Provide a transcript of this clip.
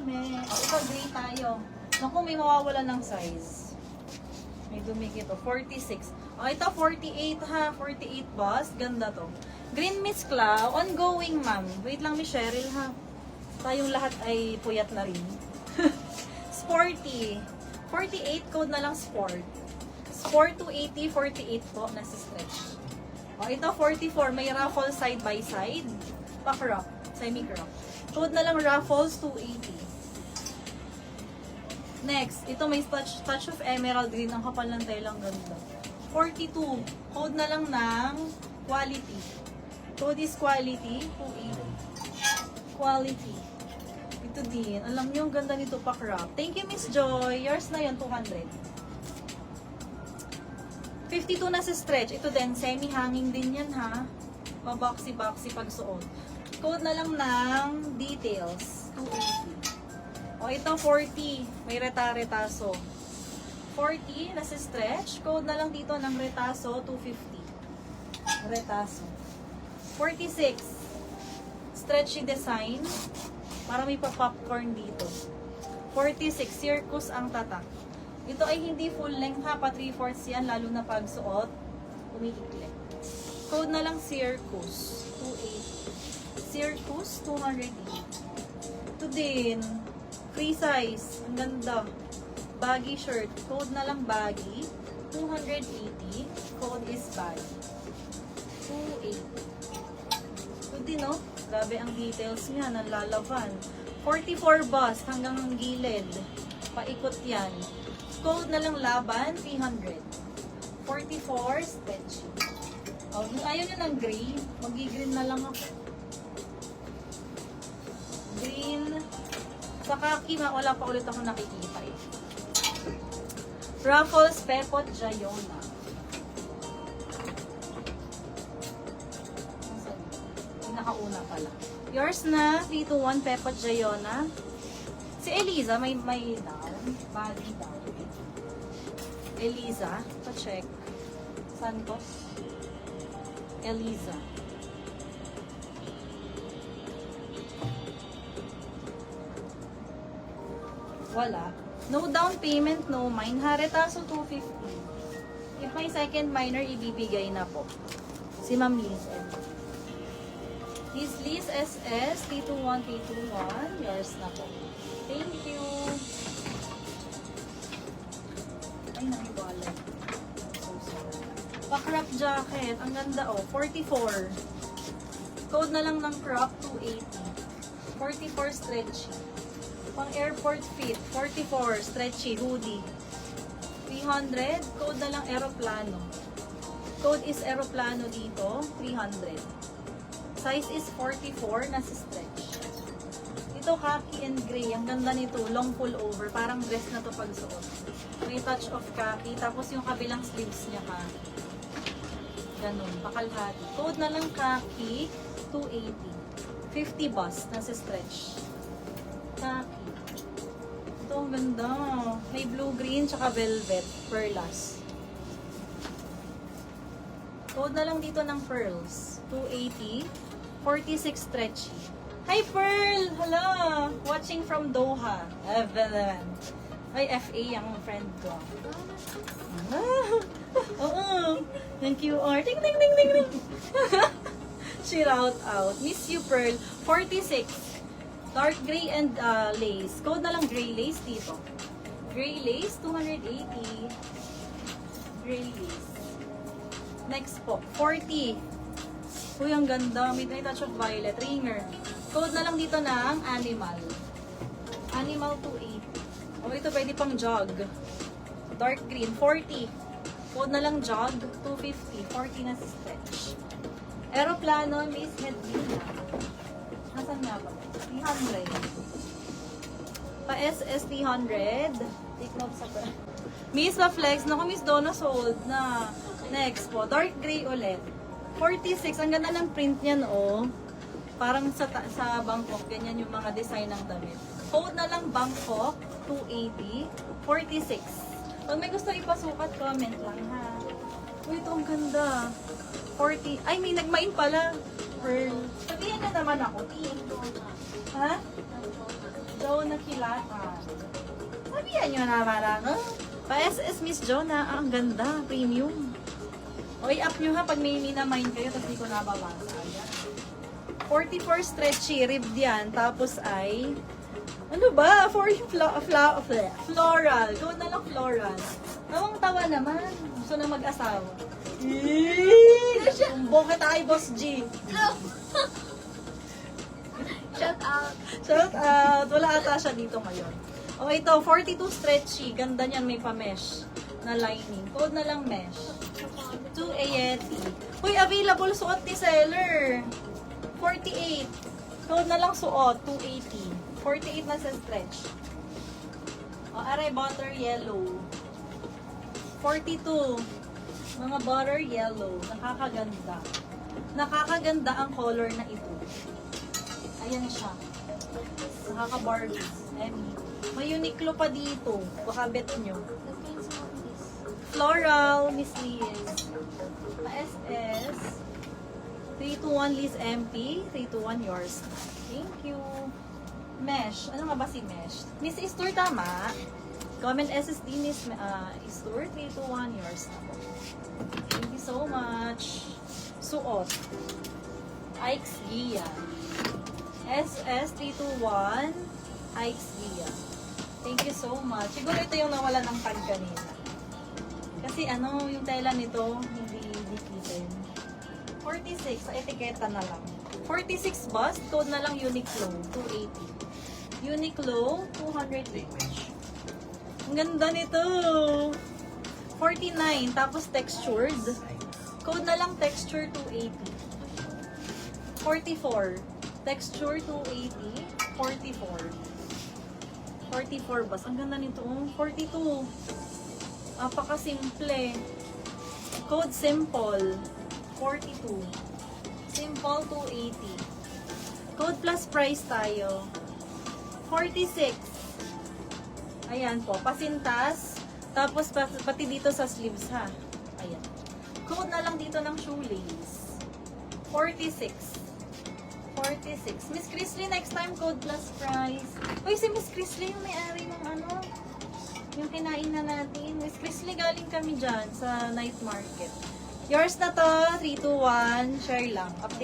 eme. O, ito, gray tayo. Naku, may mawawala ng size. May dumikit to. 46. O, ito, 48 ha. 48 boss. Ganda to. Green Miss Clau. Ongoing, ma'am. Wait lang, Miss Cheryl, ha. Tayong lahat ay puyat na rin. Sporty. 48, code na lang sport. Sport 280, 48 po. Nasa stretch. O, ito, 44. May raffle side by side. Pa-crop. Semi-crop. Code na lang Raffles 280. Next, ito may touch of emerald green. Ang kapal ng telang ganda. 42. Code na lang ng quality. Code is quality 280. Quality. Ito din. Alam niyo, ang ganda nito pa crop. Thank you, Miss Joy. Yours na yan, 200. 52 na sa stretch. Ito din, semi-hanging din yan ha. Maboxy-boxy pag suot. Code na lang ng details. 280. O ito 40. May reta-retaso. 40 nasa stretch. Code na lang dito ng retaso 250. Retaso. 46. Stretchy design. Para may pa-popcorn dito. 46. Circus ang tatak. Ito ay hindi full length ha. Pa 3/4 yan. Lalo na pag suot. Umiikli. Code na lang circus. 280. Circus, 280. Ito din. Free size. Ang ganda. Baggy shirt. Code na lang baggy. 280. Code is baggy. 280. Ito din, no? Grabe ang details niya. Nalalaban. 44 bust hanggang ang gilid. Paikot yan. Code na lang laban. 300. 44 stretchy. Oh, ayaw nyo ng gray. Magi-green na lang ako. Green. Sa kaki, wala pa ulit ako nakikita eh. Ruffles, Pepot, Jayona. Yung nakauna pala. Yours na, 321, Pepot, Jayona. Si Eliza, may down. Body down. Eliza, pa-check. Santos. Eliza. Wala. No down payment, no mine. Haretaso 250. If may second minor, ibibigay na po. Si Ma'am Liz. This Liz SS, T21, T21. Yours na po. Thank you. Ay, nakiwala. So sorry. Pa-crop jacket. Ang ganda oh. 44. Code na lang ng crop, 280. 44 stretchy. Pang airport fit, 44, stretchy, hoodie. 300, code na lang aeroplano. Code is aeroplano dito, 300. Size is 44, nasa stretch. Ito khaki and gray, ang ganda nito, long pullover, parang dress na to pag suot. May touch of khaki, tapos yung kabilang sleeves niya ka. Ganun, pakalhati. Code na lang khaki, 280. 50 bust, nasa stretch. Khaki. Ito, ang ganda. May blue-green, tsaka velvet, perlas. Code na lang dito ng pearls. 280. 46 stretchy. Hi, Pearl! Hello! Watching from Doha. Ay, FA ang friend ko. Oo. Thank you, R. Ting, ting, ting, ting, ting. Shout out. Miss you, Pearl. 46. Dark gray and lace. Code na lang gray lace dito. Gray lace, 280. Gray lace. Next po, 40. Uy, ang ganda. May touch of violet. Ringer. Code na lang dito ng animal. Animal 280. O, ito pwede pang jog. Dark green, 40. Code na lang jog, 250. 40 na si stretch. Aeroplano, Miss Hedwina. Nasaan nga ba? 300. Pa SS 300. Take note sa pa. Miss Pa-Flex. Naku, Miss Donna sold na. Next po. Dark gray ulit. 46. Ang ganda ng print niyan, oh. Parang sa Bangkok. Ganyan yung mga design ng damit. Code na lang Bangkok. 280. 46. Pag may gusto ipasukat, comment lang, ha. Uy, ito ang ganda. 40. Ay, may nagmain pala. Pearl. Sabihin na naman ako. Ha? na kilatan. Sabihan nyo na parang, pa-SS Miss Jonah, ang ganda, premium. O, i-up nyo ha pag may minamind kayo, tapos di ko nababasa. Ayan. 44 stretchy, ribbed yan. Tapos ay, ano ba? Floral. Gawin na lang floral. Tawang tawa naman. Gusto na mag-asawa. Sumbong kita kay Boss G. Shout out. Shout out. Wala ata siya dito ngayon. O ito, 42 stretchy. Ganda niyan, may pa-mesh na lining. Code na lang mesh. 2 Ayeti. Uy, available suot ni seller. 48. Code na lang suot, 280. 48 na sa stretch. O, aray, butter yellow. 42. Mga butter yellow. Nakakaganda. Nakakaganda ang color na ito. Ayan siya. Nakaka-Barbies. May Uniqlo pa dito. Baka bet nyo. Floral, Miss Liz. SS. 321 Liz MP. 321 yours. Thank you. Mesh. Ano nga ba si Mesh? Miss Istur, tama? Comment SSD Miss Istur. 321 yours. Thank you so much. Suot. Ike's Gia. SS 321 Ike's Gia. Thank you so much. Siguro ito yung nawala ng tag kanina. Kasi ano, yung tela nito, hindi dikitin. 46, sa etiketa na lang. 46 bust, code na lang Uniqlo, 280. Uniqlo, 200 each. Ang ganda nito! 49, tapos textured. Code na lang texture 280. 44, texture 280. 44. 44 bus. Ang ganda nito. 42. Apaka-simple. Code simple. 42. Simple 280. Code plus price tayo. 46. Ayan po. Pasintas. Tapos pati dito sa sleeves ha. Ayan. Code na lang dito ng shoelace. 46. 46. Miss Chrisley, next time code plus price. Uy, si Miss Chrisley yung may-ari ng ano, yung kinain na natin. Miss Chrisley, galing kami dyan sa night market. Yours na to, 321. Share lang. Update.